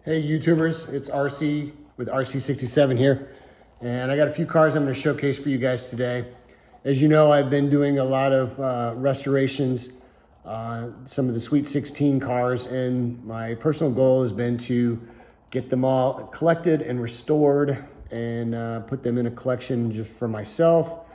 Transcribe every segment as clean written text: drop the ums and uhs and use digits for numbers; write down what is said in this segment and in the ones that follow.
Hey YouTubers, it's RC with RC67 here, and I got a few cars I'm going to showcase for you guys today. As you know, I've been doing a lot of restorations on some of the Sweet 16 cars, and my personal goal has been to get them all collected and restored and put them in a collection just for myself.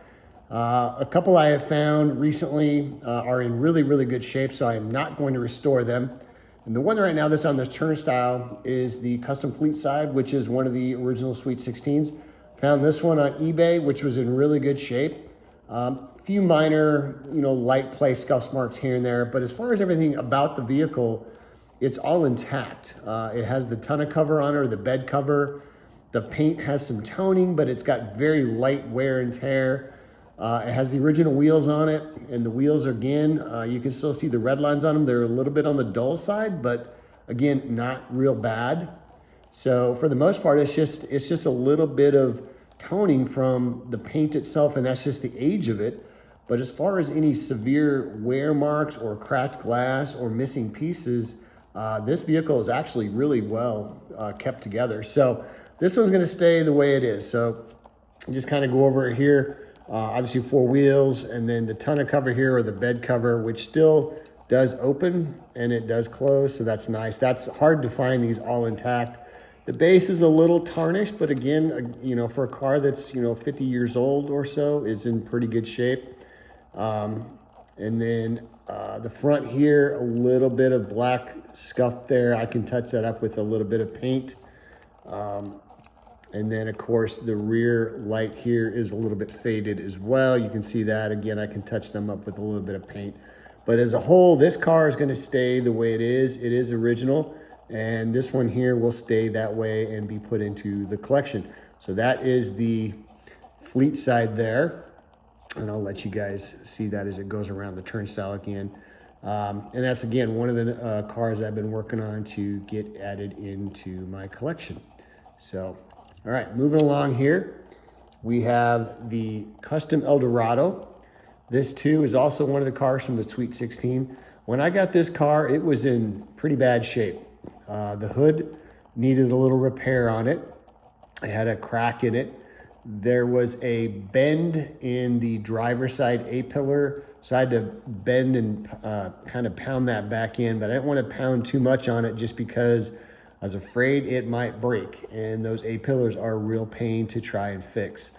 A couple I have found recently are in really good shape, so I am not going to restore them. And the one right now that's on the turnstile is the custom fleet side, which is one of the original Sweet 16s. Found this one on eBay, which was in really good shape. A few minor, light play scuff marks here and there, but as far as everything about the vehicle, it's all intact. It has the tonneau cover on it, or the bed cover. The paint has some toning, but it's got very light wear and tear. It has the original wheels on it, and the wheels, again, you can still see the red lines on them. They're a little bit on the dull side, but again, not real bad. So for the most part, it's just a little bit of toning from the paint itself, and that's just the age of it. But as far as any severe wear marks or cracked glass or missing pieces, this vehicle is actually really well kept together. So this one's gonna stay the way it is. So just kind of go over it here. Obviously 4 wheels, and then the tonneau cover here, or the bed cover, which still does open and it does close, so that's nice. That's hard to find these all intact. The base is a little tarnished, but again, for a car that's 50 years old or so, is in pretty good shape. And then the front here, a little bit of black scuff there. I can touch that up with a little bit of paint. And then of course the rear light here is a little bit faded as well. You can see that. Again, I can touch them up with a little bit of paint. But as a whole, this car is going to stay the way it is. It is original, and this one here will stay that way and be put into the collection. So that is the fleet side there, and I'll let you guys see that as it goes around the turnstile again. And that's, again, one of the cars I've been working on to get added into my collection. So all right, moving along here, we have the Custom Eldorado. This too is also one of the cars from the Sweet 16. When I got this car, it was in pretty bad shape. The hood needed a little repair on it. It had a crack in it. There was a bend in the driver's side A-pillar, so I had to bend and kind of pound that back in, but I didn't want to pound too much on it just because I was afraid it might break, and those A-pillars are a real pain to try and fix.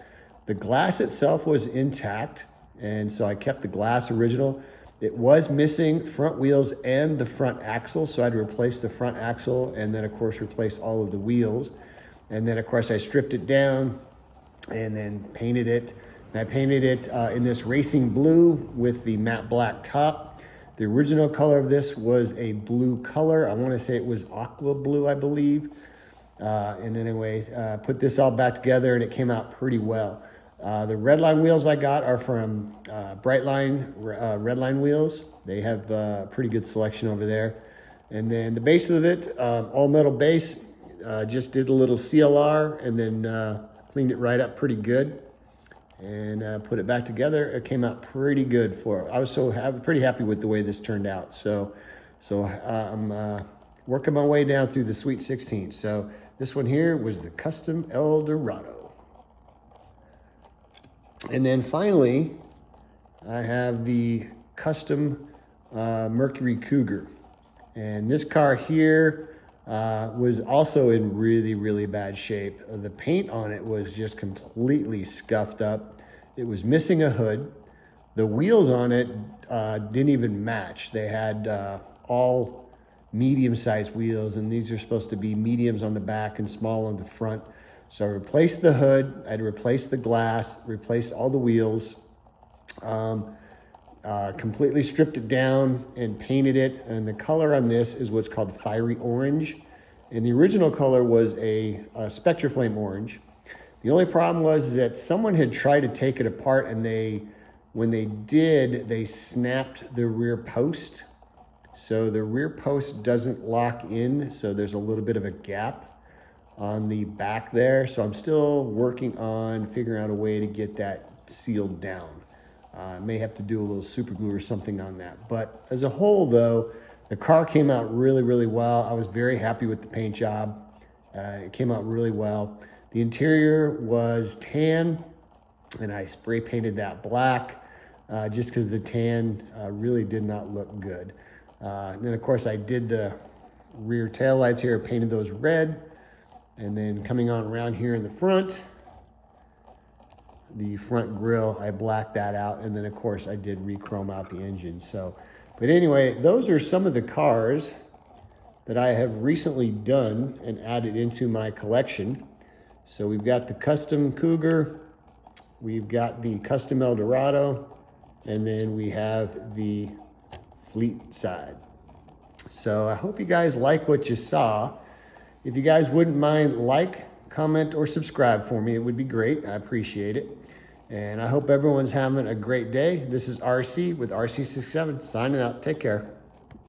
The glass itself was intact, and so I kept the glass original. It was missing front wheels and the front axle, so I had to replace the front axle and then of course replace all of the wheels. And then of course I stripped it down and then painted it. And I painted it in this racing blue with the matte black top. The original color of this was a blue color. I want to say it was aqua blue, I believe. And anyways, put this all back together and it came out pretty well. The Redline wheels I got are from Redline wheels. They have a pretty good selection over there. And then the base of it, all metal base, just did a little CLR and then cleaned it right up pretty good. And put it back together. It came out pretty good for it. I was pretty happy with the way this turned out. So I'm working my way down through the Sweet 16. So this one here was the Custom Eldorado. And then finally, I have the Custom Mercury Cougar. And this car here was also in really bad shape. The paint on it was just completely scuffed up. It was missing a hood. The wheels on it didn't even match. They had all medium-sized wheels, and these are supposed to be mediums on the back and small on the front. So I replaced the hood, I had to replace the glass, replaced all the wheels, completely stripped it down and painted it. And the color on this is what's called fiery orange. And the original color was a Spectre Flame orange. The only problem was that someone had tried to take it apart, and when they did, they snapped the rear post. So the rear post doesn't lock in, so there's a little bit of a gap on the back there. So I'm still working on figuring out a way to get that sealed down. I may have to do a little super glue or something on that. But as a whole though, The car came out really, really well. I was very happy with the paint job. It came out really well. The interior was tan, and I spray painted that black just because the tan really did not look good. And then of course I did the rear tail lights here, painted those red, and then coming on around here in the front grille, I blacked that out, and then of course I did re-chrome out the engine. So, but anyway, those are some of the cars that I have recently done and added into my collection. So we've got the custom Cougar, we've got the custom Eldorado, and then we have the fleet side. So I hope you guys like what you saw. If you guys wouldn't mind, like, comment, or subscribe for me, it would be great. I appreciate it. And I hope everyone's having a great day. This is RC with RC67 signing out. Take care.